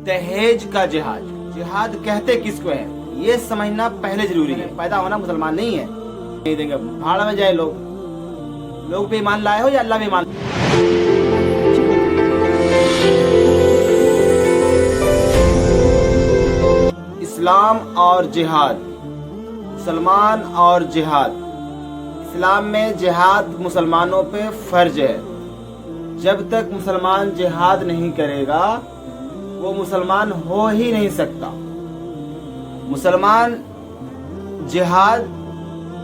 दहेज का जिहाद। जिहाद कहते किसको है ये समझना पहले जरूरी है। पैदा होना मुसलमान नहीं है, नहीं देंगे, भाड़ में जाए लोग भी ईमान लाए हो या अल्लाह भी ईमान। इस्लाम और जिहाद, मुसलमान और जिहाद। इस्लाम में जिहाद मुसलमानों पे फर्ज है। जब तक मुसलमान जिहाद नहीं करेगा वो मुसलमान हो ही नहीं सकता। मुसलमान, जिहाद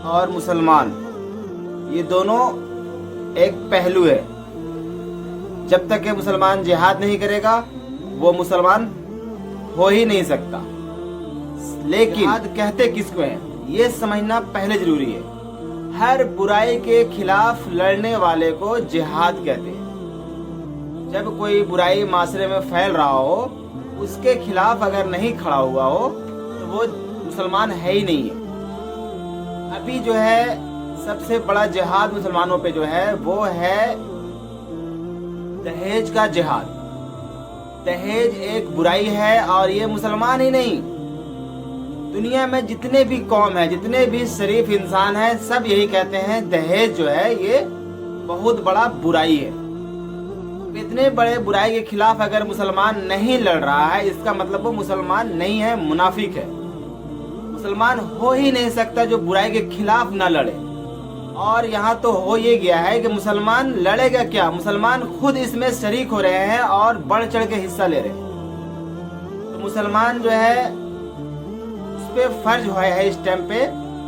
और मुसलमान ये दोनों एक पहलू है। जब तक ये मुसलमान जिहाद नहीं करेगा वो मुसलमान हो ही नहीं सकता। लेकिन जिहाद कहते किसको है ये समझना पहले जरूरी है। हर बुराई के खिलाफ लड़ने वाले को जिहाद कहते हैं। जब कोई बुराई माशरे में फैल रहा हो उसके खिलाफ अगर नहीं खड़ा हुआ हो तो वो मुसलमान है ही नहीं है। अभी जो है सबसे बड़ा जिहाद मुसलमानों पे जो है वो है दहेज का जिहाद। दहेज एक बुराई है और ये मुसलमान ही नहीं, दुनिया में जितने भी कौम है, जितने भी शरीफ इंसान हैं, सब यही कहते हैं दहेज जो है ये बहुत बड़ा बुराई है। इतने बड़े बुराई के खिलाफ अगर मुसलमान नहीं लड़ रहा है इसका मतलब वो मुसलमान नहीं है, मुनाफिक है। मुसलमान हो ही नहीं सकता जो बुराई के खिलाफ ना लड़े। और यहाँ तो हो ये गया है कि मुसलमान लड़ेगा क्या, मुसलमान खुद इसमें शरीक हो रहे हैं और बढ़ चढ़ के हिस्सा ले रहे हैं। तो मुसलमान जो है उस पे फर्ज है इस टाइम पे,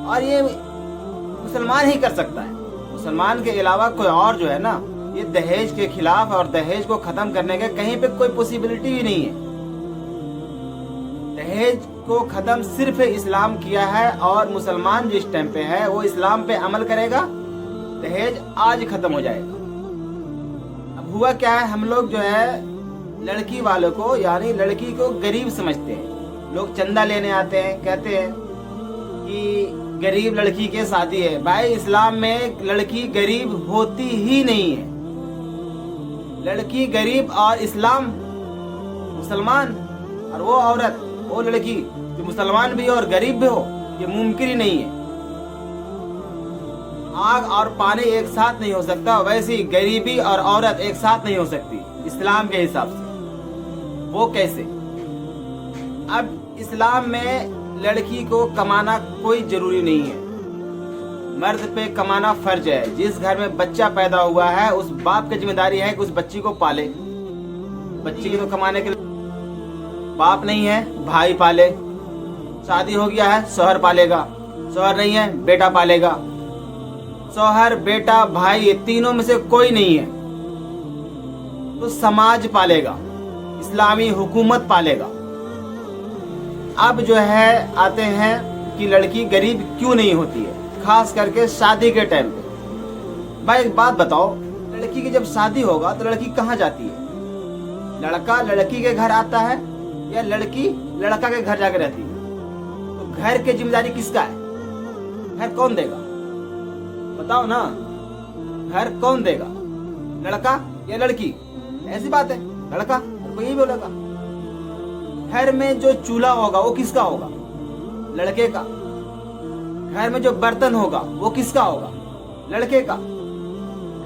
और ये मुसलमान ही कर सकता है। मुसलमान के अलावा कोई और जो है ना ये दहेज के खिलाफ और दहेज को खत्म करने के कहीं पे कोई पॉसिबिलिटी ही नहीं है। दहेज को खत्म सिर्फ इस्लाम किया है और मुसलमान जिस टाइम पे है वो इस्लाम पे अमल करेगा, दहेज आज खत्म हो जाएगा। अब हुआ क्या है, हम लोग जो है लड़की वालों को यानी लड़की को गरीब समझते हैं। लोग चंदा लेने आते हैं, कहते हैं कि गरीब लड़की के शादी है। भाई इस्लाम में लड़की गरीब होती ही नहीं है। लड़की गरीब और इस्लाम मुसलमान और वो औरत वो लड़की जो मुसलमान भी हो और गरीब भी हो ये मुमकिन ही नहीं है। आग और पानी एक साथ नहीं हो सकता, वैसी गरीबी और औरत एक साथ नहीं हो सकती इस्लाम के हिसाब से। वो कैसे? अब इस्लाम में लड़की को कमाना कोई जरूरी नहीं है, मर्द पे कमाना फर्ज है। जिस घर में बच्चा पैदा हुआ है उस बाप की जिम्मेदारी है कि उस बच्ची को पाले। बच्ची की तो कमाने के लिए बाप नहीं है, भाई पाले। शादी हो गया है शौहर पालेगा, शौहर नहीं है बेटा पालेगा। शौहर, बेटा, भाई ये तीनों में से कोई नहीं है तो समाज पालेगा, इस्लामी हुकूमत पालेगा। अब जो है आते हैं कि लड़की गरीब क्यों नहीं होती है, खास करके शादी के टाइम पे। भाई एक बात बताओ, लड़की की जब शादी होगा तो लड़की कहाँ जाती है? लड़का लड़की के घर आता है या लड़की लड़का के घर जाकर रहती है? तो घर की जिम्मेदारी किसका है? घर कौन देगा बताओ ना, घर कौन देगा, लड़का या लड़की? ऐसी बात है, लड़का कोई यही बोलेगा। घर में जो चूल्हा होगा वो किसका होगा? लड़के का। घर में जो बर्तन होगा वो किसका होगा? लड़के का।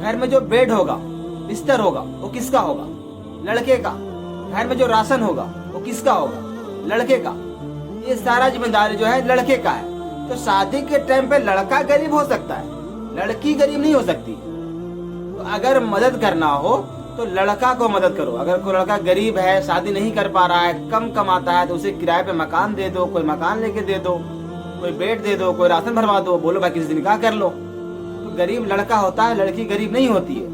घर में जो बेड होगा, बिस्तर होगा वो किसका होगा? लड़के का। घर में जो राशन होगा वो किसका होगा? लड़के का। ये सारा जिम्मेदारी जो है लड़के का है। तो शादी के टाइम पे लड़का गरीब हो सकता है, लड़की गरीब नहीं हो सकती। तो अगर मदद करना हो तो लड़का को मदद करो। अगर कोई लड़का गरीब है, शादी नहीं कर पा रहा है, कम कमाता है, तो उसे किराए पे मकान दे दो, कोई मकान लेके दे दो, कोई बेड दे दो, कोई राशन भरवा दो, बोलो भाई किसी से निकाह कर लो। तो गरीब लड़का होता है, लड़की गरीब नहीं होती है।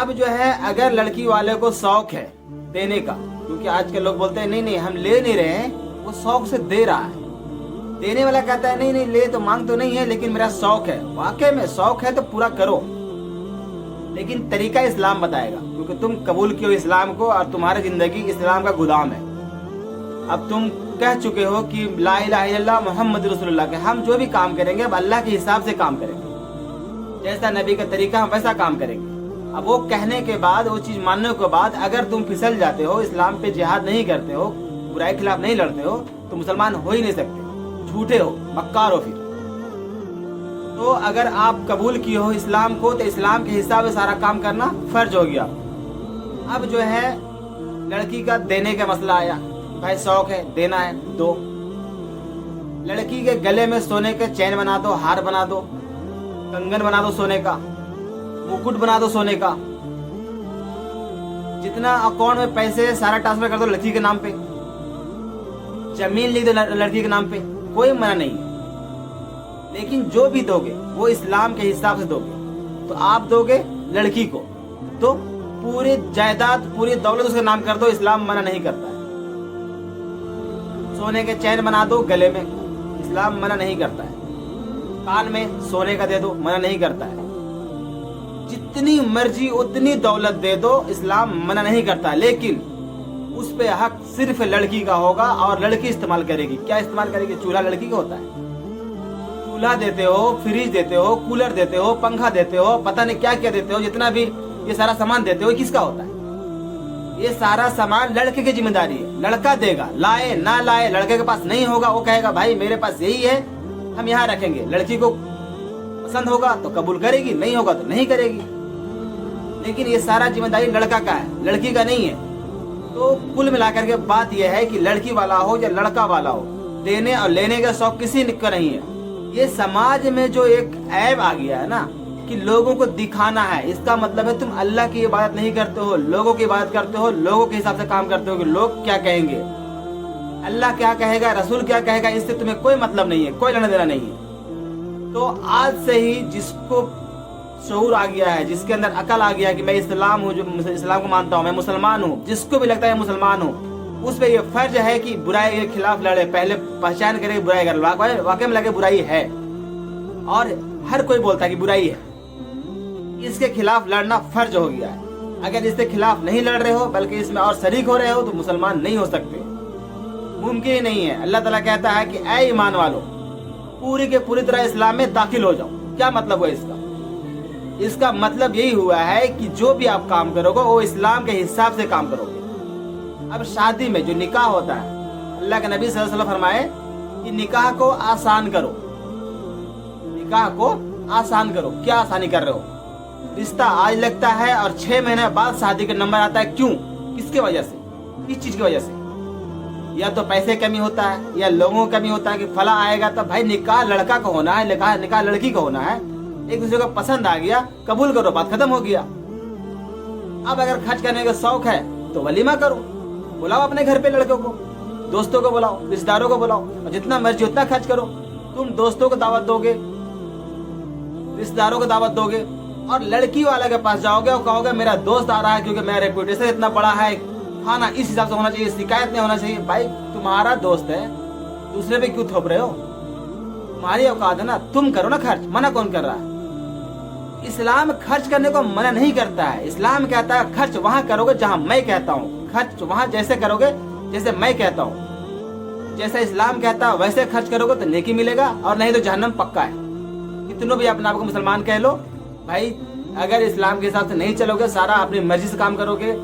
अब जो है अगर लड़की वाले को शौक है देने का, क्योंकि आजकल लोग बोलते हैं नहीं नहीं हम ले नहीं रहे हैं, वो शौक से दे रहा है। देने वाला कहता है नहीं नहीं ले तो मांग तो नहीं है लेकिन मेरा शौक है। वाकई में शौक है तो पूरा करो, लेकिन तरीका इस्लाम बताएगा, क्योंकि तुम कबूल किए इस्लाम को और तुम्हारी जिंदगी इस्लाम का गुदाम है। अब तुम कह चुके हो कि ला इलाहा इल्लल्लाह मोहम्मद रसूलुल्लाह के हम जो भी काम करेंगे अब अल्लाह के हिसाब से काम करेंगे, जैसा नबी का तरीका हम वैसा काम करेंगे। اب وہ کہنے کے بعد، وہ چیز ماننے کے بعد اگر تم پھسل جاتے ہو، اسلام پہ جہاد نہیں کرتے ہو، برائی کے خلاف نہیں لڑتے ہو، تو مسلمان ہو ہی نہیں سکتے، جھوٹے ہو، مکار ہو پھر۔ تو اگر آپ قبول کیے ہو اسلام کو تو اسلام کے حساب سے سارا کام کرنا فرض ہو گیا۔ اب جو ہے لڑکی کا دینے کا مسئلہ آیا، بھائی شوق ہے دینا ہے دو۔ لڑکی کے گلے میں سونے کے چین بنا دو، ہار بنا دو، کنگن بنا دو سونے کا، مکٹ بنا دو سونے کا، جتنا اکاؤنٹ میں پیسے سارا ٹرانسفر کر دو لڑکی کے نام پہ، زمین لکھ دو لڑکی کے نام پہ، کوئی منع نہیں ہے۔ لیکن جو بھی دو گے وہ اسلام کے حساب سے دو گے۔ تو آپ دو گے لڑکی کو تو پوری جائیداد، پوری دولت اس کے نام کر دو، اسلام منع نہیں کرتا ہے۔ سونے کے چین بنا دو گلے میں، اسلام منع نہیں کرتا ہے۔ کان میں سونے کا دے دو، منع نہیں کرتا ہے۔ جتنی مرضی اتنی دولت دے دو، اسلام منع نہیں کرتا، لیکن اس پہ حق صرف لڑکی کا ہوگا اور لڑکی استعمال کرے گی۔ کیا استعمال کرے گی؟ چولہا لڑکی کا ہوتا ہے۔ چولہا دیتے ہو، فریج دیتے ہو، کولر دیتے ہو، پنکھا دیتے ہو، پتہ نہیں کیا کیا دیتے ہو، جتنا بھی یہ سارا سامان دیتے ہو، کس کا ہوتا ہے؟ یہ سارا سامان لڑکے کی ذمہ داری ہے، لڑکا دے گا، لائے نہ لائے، لڑکے کے پاس نہیں ہوگا، وہ کہے گا بھائی میرے پاس یہی ہے، ہم یہاں رکھیں گے۔ لڑکی کو پسند ہوگا تو قبول کرے گی، نہیں ہوگا تو نہیں کرے گی، لیکن یہ سارا ذمہ داری لڑکا کا ہے، لڑکی کا نہیں ہے۔ تو کل ملا کر کے بات یہ ہے کہ لڑکی والا ہو یا لڑکا والا ہو، دینے اور لینے کا شوق کسی کا نہیں ہے۔ یہ سماج میں جو ایک عیب آ گیا ہے نا کہ لوگوں کو دکھانا ہے، اس کا مطلب ہے تم اللہ کی عبادت نہیں کرتے ہو، لوگوں کی عبادت کرتے ہو، لوگوں کے حساب سے کام کرتے ہو کہ لوگ کیا کہیں گے، اللہ کیا کہے گا، رسول کیا کہے گا، اس سے تمہیں کوئی مطلب نہیں ہے، کوئی لینا دینا نہیں ہے۔ تو آج سے ہی جس کو شعور آ گیا ہے، جس کے اندر عقل آ گیا کہ میں اسلام ہوں، جو اسلام کو مانتا ہوں، میں مسلمان ہوں، جس کو بھی لگتا ہے مسلمان ہوں، اس پہ یہ فرض ہے کہ برائی کے خلاف لڑے، پہلے پہچان کرے برائی کر، واقعی میں لگے برائی ہے اور ہر کوئی بولتا ہے کہ برائی ہے، اس کے خلاف لڑنا فرض ہو گیا ہے۔ اگر اس کے خلاف نہیں لڑ رہے ہو بلکہ اس میں اور شریک ہو رہے ہو تو مسلمان نہیں ہو سکتے، ممکن ہی نہیں ہے۔ اللہ تعالیٰ کہتا ہے کہ اے ایمان والو، پوری کے پوری طرح اسلام میں داخل ہو جاؤ۔ کیا مطلب ہوا اس کا؟ اس کا مطلب یہی ہوا ہے کہ جو بھی آپ کام کرو گے وہ اسلام کے حساب سے کام کرو گے۔ اب شادی میں جو نکاح ہوتا ہے، اللہ کے نبی صلی اللہ علیہ وسلم فرمائے کہ نکاح کو آسان کرو، نکاح کو آسان کرو۔ کیا آسانی کر رہے ہو؟ رشتہ آج لگتا ہے اور 6 مہینے بعد شادی کا نمبر آتا ہے، کیوں؟ کس کی وجہ سے؟ کس چیز کی وجہ سے؟ یا تو پیسے کمی ہوتا ہے یا لوگوں کی کمی ہوتا ہے کہ فلاں آئے گا، تو بھائی نکاح لڑکا کا ہونا ہے، نکاح لڑکی کا ہونا ہے، ایک دوسرے کو پسند آ گیا، قبول کرو، بات ختم ہو گیا۔ اب اگر خرچ کرنے کا شوق ہے تو ولیمہ کرو، بلاؤ اپنے گھر پہ لڑکوں کو، دوستوں کو بلاؤ، رشتہ داروں کو بلاؤ، اور جتنا مرضی اتنا خرچ کرو۔ تم دوستوں کو دعوت دو گے، رشتہ داروں کو دعوت دو گے، اور لڑکی والے کے پاس جاؤ گے اور کہو گے میرا دوست آ رہا ہے کیونکہ میرا ریپوٹیشن اتنا بڑا ہے، کھانا اس حساب سے ہونا چاہیے، شکایت نہیں ہونا چاہیے۔ بھائی تمہارا دوست ہے، دوسرے پہ کیوں تھوپ رہے ہو؟ تمہاری اوقات ہے نا، تم کرو نا خرچ، منع کون کر رہا ہے؟ اسلام خرچ کرنے کو منع نہیں کرتا ہے، اسلام کہتا ہے خرچ وہاں کرو گے جہاں میں کہتا ہوں، خرچ وہاں جیسے کرو گے جیسے میں کہتا ہوں، جیسا اسلام کہتا ہے ویسے خرچ کرو گے تو نیکی ملے گا، اور نہیں تو جہنم پکا ہے۔ کتنوں بھی اپنے آپ کو مسلمان کہہ لو، بھائی اگر اسلام کے حساب سے نہیں چلو گے، سارا اپنی مرضی سے کام کرو گے،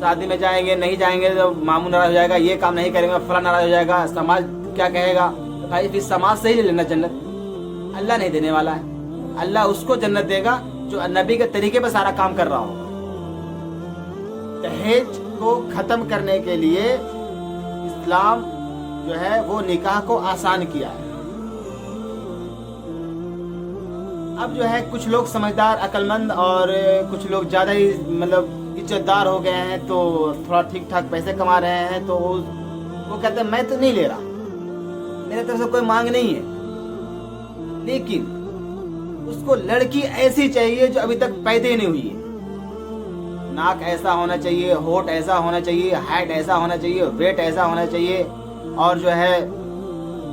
شادی میں جائیں گے نہیں جائیں گے تو ماموں ناراض ہو جائے گا، یہ کام نہیں کریں گے فلاں ناراض ہو جائے گا، سماج کیا کہے گا، تو بھائی پھر سماج سے ہی لے لینا جنت۔ اللہ نہیں دینے والا ہے، اللہ اس کو جنت دے گا جو نبی کے طریقے پہ سارا کام کر رہا ہو۔ دہیج کو ختم کرنے کے لیے اسلام جو ہے وہ نکاح کو آسان کیا ہے۔ اب جو ہے کچھ لوگ سمجھدار، عقل مند، اور کچھ لوگ زیادہ ہی مطلب عزت دار ہو گئے ہیں، تو تھوڑا ٹھیک ٹھاک پیسے کما رہے ہیں، تو وہ کہتے ہیں میں تو نہیں لے رہا، میرے طرف سے کوئی مانگ نہیں ہے، لیکن اس کو لڑکی ایسی چاہیے جو ابھی تک پیدا ہی نہیں ہوئی ہے۔ ناک ایسا ہونا چاہیے، ہونٹ ایسا ہونا چاہیے، ہائٹ ایسا ہونا چاہیے، ویٹ ایسا ہونا چاہیے، اور جو ہے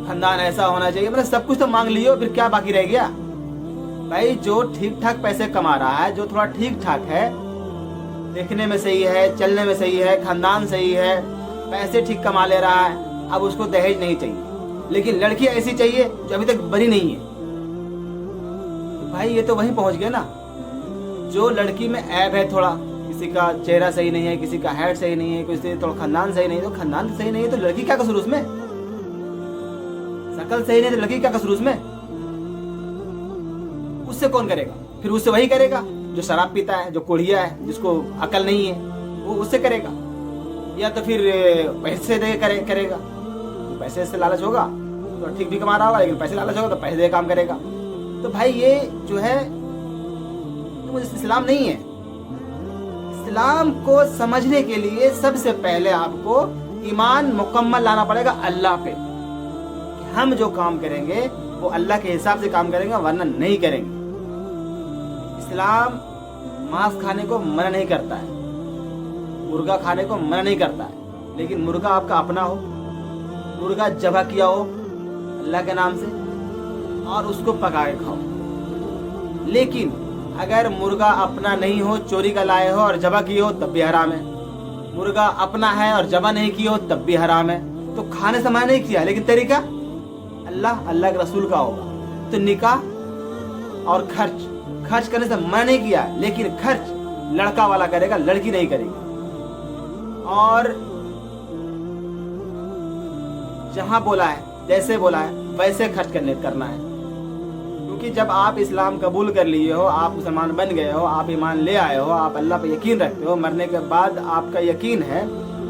خاندان ایسا ہونا چاہیے، مطلب سب کچھ تو مانگ لیو، پھر کیا باقی رہ گیا؟ بھائی جو ٹھیک ٹھاک پیسے کما رہا ہے، جو تھوڑا ٹھیک ٹھاک ہے، دیکھنے میں صحیح ہے، چلنے میں صحیح ہے، خاندان صحیح ہے، پیسے ٹھیک کما لے رہا ہے، اب اس کو دہیج نہیں چاہیے، لیکن لڑکی ایسی چاہیے جو ابھی تک بری نہیں ہے۔ بھائی یہ تو وہیں پہنچ گئے نا जो लड़की में ऐब है थोड़ा, किसी का चेहरा सही नहीं है, किसी का हाइट सही नहीं है, किसी थोड़ा खानदान सही नहीं है, तो खानदान सही नहीं है तो लड़की क्या कसूर उसमें? शकल सही नहीं तो लड़की क्या कसूर उसमें? उससे कौन करेगा? फिर उससे वही करेगा जो शराब पीता है, जो कोढ़िया है, जिसको अकल नहीं है, वो उससे करेगा। या तो फिर पैसे दे करेगा, तो पैसे से लालच होगा तो ठीक भी कमा रहा होगा, लेकिन पैसे लालच होगा तो पैसे दे काम करेगा। तो भाई ये जो है तो इस्लाम नहीं है। इस्लाम को समझने के लिए सबसे पहले आपको ईमान मुकम्मल लाना पड़ेगा अल्लाह पे, कि हम जो काम करेंगे वो अल्लाह के हिसाब से काम करेंगे, वरना नहीं करेंगे। इस्लाम मांस खाने को मना नहीं करता है, मुर्गा खाने को मना नहीं करता है, लेकिन मुर्गा आपका अपना हो, मुर्गा ज़बह किया हो अल्लाह के नाम से और उसको पका के खाओ। लेकिन अगर मुर्गा अपना नहीं हो, चोरी का लाए हो और ज़बह किए हो तब भी हराम है। मुर्गा अपना है और ज़बह नहीं किए हो तब भी हराम है। तो खाने से मना नहीं किया, लेकिन तरीका अल्लाह के रसूल का होगा। तो निकाह और खर्च करने से मना नहीं किया, लेकिन खर्च लड़का वाला करेगा, लड़की नहीं करेगी। और जहां बोला है, जैसे बोला है वैसे खर्च करना है। क्योंकि जब आप इस्लाम कबूल कर लिए हो, आप मुसलमान बन गए हो, आप ईमान ले आए हो, आप अल्लाह पे यकीन रखते हो, मरने के बाद आपका यकीन है,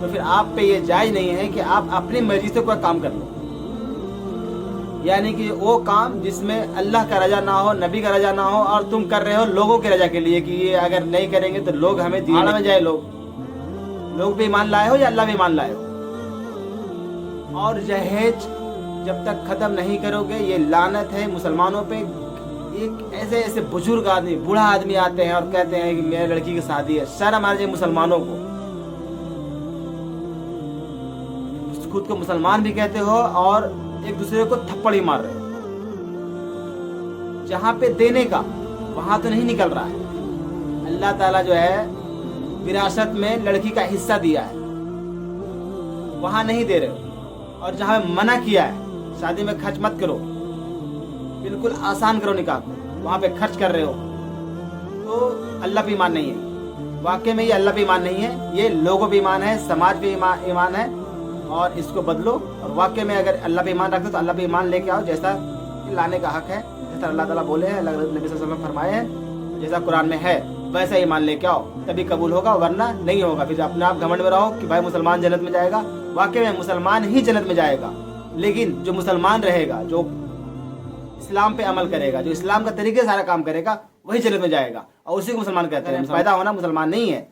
तो फिर आप पे ये जायज़ नहीं है कि आप अपनी मर्जी से कोई काम कर लो। यानी कि वो काम जिसमें अल्लाह का रजा ना हो, नबी का रजा ना हो, और तुम कर रहे हो लोगों के रजा के लिए कि ये अगर नहीं करेंगे तो लोग हमें दीवाना में जाए। लोग भी ईमान लाए हो या अल्लाह भी ईमान लाए हो। और जहेज जब तक खत्म नहीं करोगे, ये लानत है मुसलमानों पे। एक ऐसे बुजुर्ग आदमी, बूढ़ा आदमी आते हैं और कहते हैं कि मेरे लड़की की शादी है। शर्म आ जाए मुसलमानों को, खुद को मुसलमान भी कहते हो और एक दूसरे को थप्पड़ ही मार रहे हो। जहां पे देने का वहां तो नहीं निकल रहा है। अल्लाह ताला जो है विरासत में लड़की का हिस्सा दिया है, वहां नहीं दे रहे हो। और जहां मना किया है शादी में खर्च मत करो, बिल्कुल आसान करो निकाह को, वहां पे खर्च कर रहे हो, तो अल्लाह पे ईमान नहीं है। वाकई में ये अल्लाह पे ईमान नहीं है, ये लोगों पे ईमान है, समाज पे ईमान है। और इसको बदलो। और वाकई में अगर अल्लाह पे ईमान रखते हो तो अल्लाह पे ईमान लेके आओ, जैसा लाने का हक है, जैसा अल्लाह ताला बोले हैं, अल्लाह नबी सल्लल्लाहु अलैहि वसल्लम फरमाए हैं, जैसा कुरान में है वैसा ईमान लेके आओ, तभी कबूल होगा, वरना नहीं होगा। फिर अपने आप घमंड में रहो कि भाई मुसलमान जन्नत में जाएगा। वाकई में मुसलमान ही जन्नत में जाएगा, लेकिन जो मुसलमान रहेगा, जो इस्लाम पे अमल करेगा, जो इस्लाम का तरीके से सारा काम करेगा, वही जन्नत में जाएगा। और उसी को मुसलमान कहते हैं। पैदा होना मुसलमान नहीं है,